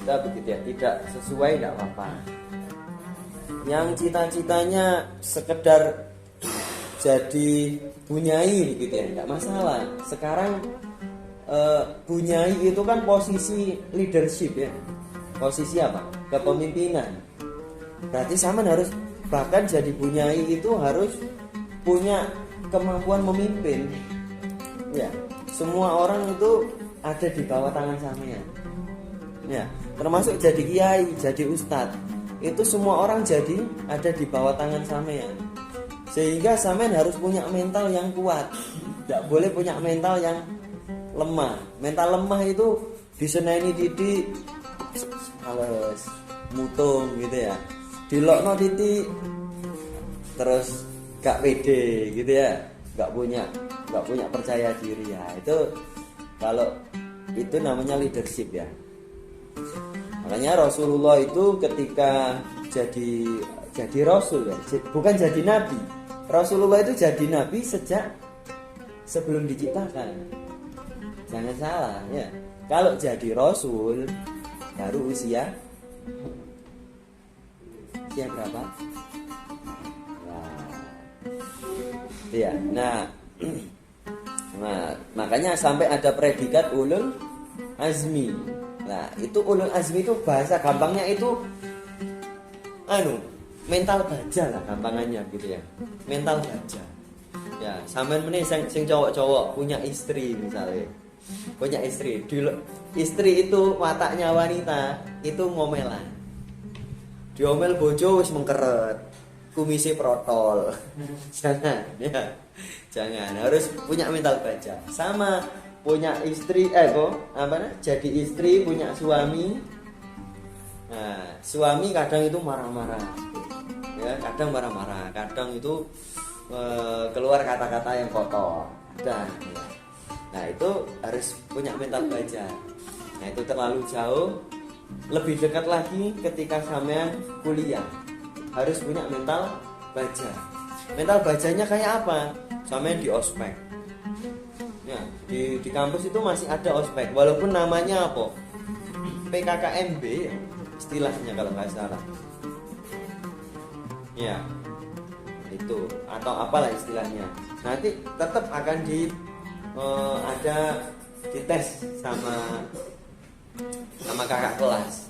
kita begitu ya, tidak sesuai tidak apa-apa. Yang cita-citanya sekedar jadi bunyai gitu ya, tidak masalah. Sekarang bunyai itu kan posisi leadership ya, posisi apa? Kepemimpinan. Berarti sama harus, bahkan jadi bunyai itu harus punya kemampuan memimpin. Ya, semua orang itu ada di bawah tangan sampean. Ya, termasuk jadi kiai, jadi ustadz. Itu semua orang jadi ada di bawah tangan sampean. Sehingga sampean harus punya mental yang kuat. Tidak boleh punya mental yang lemah. Mental lemah itu diseneni titik males, mutung gitu ya. Dilokno titik terus gak pede gitu ya. Gak punya percaya diri ya. Itu kalau itu namanya leadership ya. Makanya Rasulullah itu ketika jadi rasul ya, bukan jadi nabi. Rasulullah itu jadi nabi sejak sebelum diciptakan. Jangan salah ya. Kalau jadi rasul baru usia berapa? Ya. Nah, makanya sampai ada predikat ulul azmi. Nah, itu ulul azmi itu bahasa gampangnya itu mental baja lah gampangannya gitu ya. Mental baja. Ya, sampean meneh sing cowok-cowok punya istri misalnya. Punya istri. Istri itu wataknya wanita, itu ngomelan. Diomel bojo wis mengkeret. Kumisnya protol. Jangan ya. Jangan, harus punya mental baja. Sama punya istri jadi istri, punya suami. Nah, suami kadang itu marah-marah. Ya, kadang marah-marah, kadang itu keluar kata-kata yang kotor. Dan ya. Nah, itu harus punya mental baja. Nah, itu terlalu jauh. Lebih dekat lagi ketika sampean kuliah. Harus punya mental baja. Mental bajanya kayak apa? Sampean di ospek. Ya, di kampus itu masih ada ospek, walaupun namanya apa? PKKMB ya, istilahnya kalau nggak salah. Ya, itu atau apalah istilahnya. Nanti tetap akan ada dites sama kakak kelas.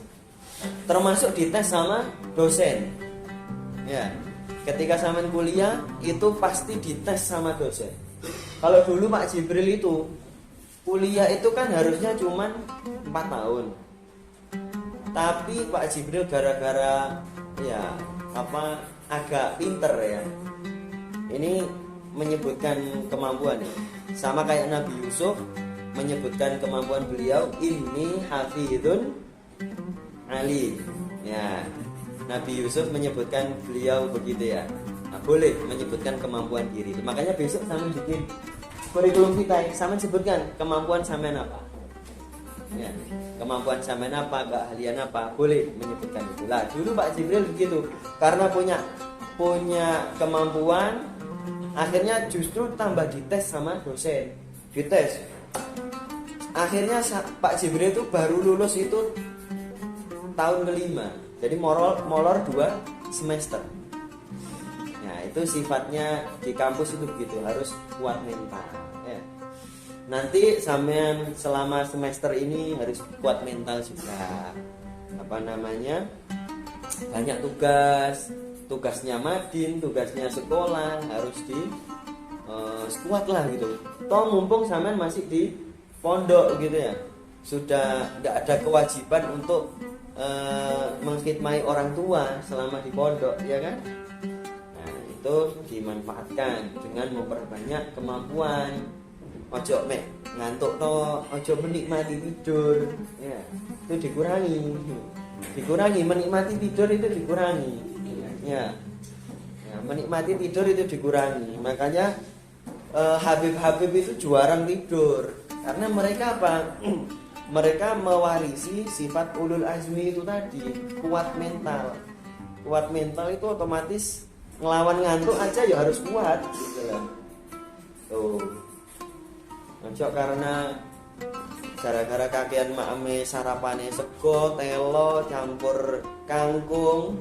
Termasuk dites sama dosen. Ya, ketika sampean kuliah itu pasti dites sama dosen. Kalau dulu Pak Jibril itu kuliah itu kan harusnya cuman 4 tahun. Tapi Pak Jibril gara-gara agak pinter ya. Ini menyebutkan kemampuan ya. Sama kayak Nabi Yusuf menyebutkan kemampuan beliau, inni hafidun alim. Ya. Nabi Yusuf menyebutkan beliau begitu ya. Nah, boleh menyebutkan kemampuan diri. Makanya besok sama bikin kurikulum kita, sama sebutkan kemampuan sampean apa. Ya, kemampuan sampean apa, keahlian apa, boleh menyebutkan itu. Lah, dulu Pak Jibril begitu. Karena punya kemampuan, akhirnya justru tambah dites sama dosen. Dites. Akhirnya Pak Jibril itu baru lulus itu tahun kelima. Jadi molor 2 semester. Nah, itu sifatnya di kampus itu begitu, harus kuat mental ya. Nanti sampean selama semester ini harus kuat mental juga. Banyak tugasnya madin, tugasnya sekolah, harus kuat lah gitu. Toh mumpung sampean masih di pondok gitu ya. Sudah enggak ada kewajiban untuk mengkhidmati orang tua selama di pondok ya kan. Nah, itu dimanfaatkan dengan memperbanyak kemampuan. Ojo ngantuk ojo menikmati tidur ya. Itu dikurangi menikmati tidur itu dikurangi ya. Menikmati tidur itu dikurangi. Makanya Habib itu jarang tidur karena mereka apa? Mereka mewarisi sifat ulul azmi itu tadi, kuat mental. Kuat mental itu otomatis ngelawan ngantuk aja ya harus kuat gitu loh. Tuh. Ojo karena gara-gara kakean makme sarapane sego telo campur kangkung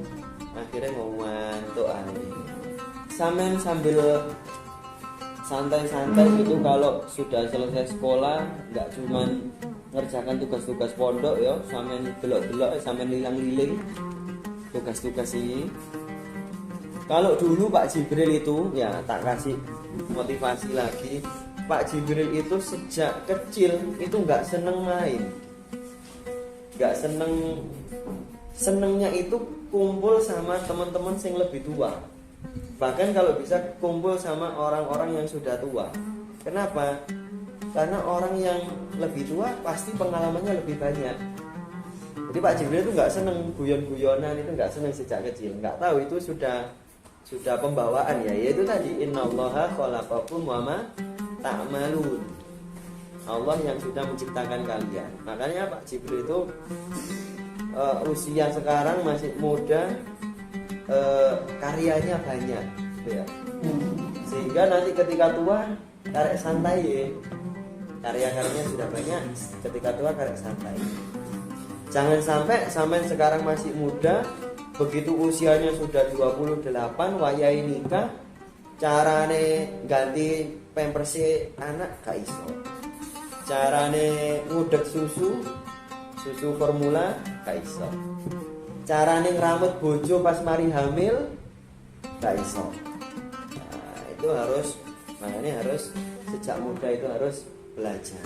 akhirnya mau ngantuk ae. Sampean sambil santai-santai gitu kalau sudah selesai sekolah, nggak cuman ngerjakan tugas-tugas pondok ya, sampean delok-delok, sampean lilang-liling tugas-tugas ini. Kalau dulu Pak Jibril itu ya tak kasih motivasi lagi. Pak Jibril itu sejak kecil itu nggak seneng main, nggak senengnya itu kumpul sama teman-teman yang lebih tua. Bahkan kalau bisa kumpul sama orang-orang yang sudah tua. Kenapa? Karena orang yang lebih tua pasti pengalamannya lebih banyak. Jadi Pak Jibril itu nggak seneng guyon-guyonan, itu nggak seneng sejak kecil. Nggak tahu itu sudah pembawaan ya, yaitu tadi innallaha khalaqakum wa ma ta'malun. Allah yang sudah menciptakan kalian. Makanya Pak Jibril itu usia sekarang masih muda, karyanya banyak ya. Sehingga nanti ketika tua karek santai ya. Karya-karyanya sudah banyak, ketika tua karek santai. Jangan sampai sampean sekarang masih muda, begitu usianya sudah 28 wayahe nikah, carane ganti pampersi anak gak iso. Carane ngudek susu formula gak iso. Carane ngramut bojo pas mari hamil gak iso. Nah, itu harus, makanya harus sejak muda itu harus belajar.